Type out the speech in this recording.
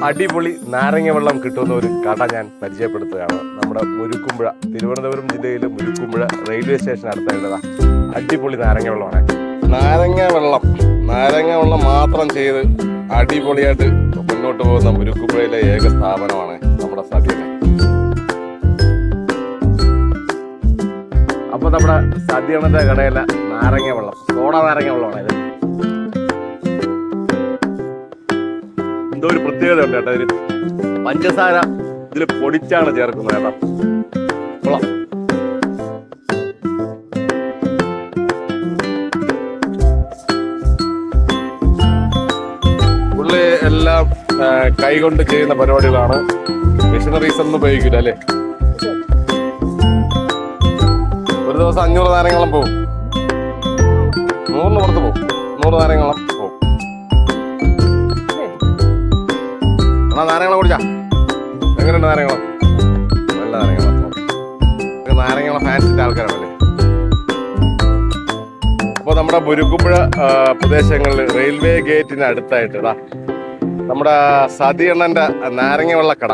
അടിപൊളി നാരങ്ങ വെള്ളം കിട്ടുന്ന ഒരു കട ഞാൻ പരിചയപ്പെടുത്തുകയാണ്. നമ്മുടെ മുരുക്കുമ്പുഴ, തിരുവനന്തപുരം ജില്ലയിലെ മുരുക്കുമ്പുഴ റെയിൽവേ സ്റ്റേഷൻ അടുത്തായിട്ടുള്ള അടിപൊളി നാരങ്ങ വെള്ളമാണ്. നാരങ്ങ വെള്ളം മാത്രം ചെയ്ത് അടിപൊളിയായിട്ട് മുന്നോട്ട് പോകുന്ന മുരുക്കുമ്പുഴയിലെ ഏക സ്ഥാപനമാണ് നമ്മുടെ സതിയണ്ണൻ. അപ്പൊ നമ്മുടെ സതിയണ്ണന്റെ കടയിലെ നാരങ്ങ വെള്ളം, സോഡ നാരങ്ങ വെള്ളമാണ് ഇത്. എന്തോ ഒരു പ്രത്യേകത ഉണ്ട് കേട്ടോ. ഇതിൽ പഞ്ചസാര ഇതിൽ പൊടിച്ചാണ് ചേർക്കുന്നത് കേട്ടോ. കൊള്ളാം. പുള്ളി എല്ലാം കൈകൊണ്ട് ചെയ്യുന്ന പരിപാടികളാണ്. മെഷീനറീസ് ഒന്നും ഉപയോഗിക്കില്ല അല്ലേ. ഒരു ദിവസം 500 നാരങ്ങളും പോകും, 100 പുറത്ത് പോകും, 100 നാരങ്ങളും പോകും. എന്നാ നാരങ്ങളെ കുടിച്ചാ എങ്ങനെയുണ്ട്? നാരങ്ങളും നല്ല നാരങ്ങളും. നാരങ്ങളെ ഫാൻസിന്റെ ആൾക്കാരാണല്ലേ. അപ്പോൾ നമ്മുടെ മുരുക്കുമ്പുഴ പ്രദേശങ്ങളിൽ റെയിൽവേ ഗേറ്റിന് അടുത്തായിട്ട് നമ്മുടെ സതിയണ്ണന്റെ നാരങ്ങ വെള്ളക്കട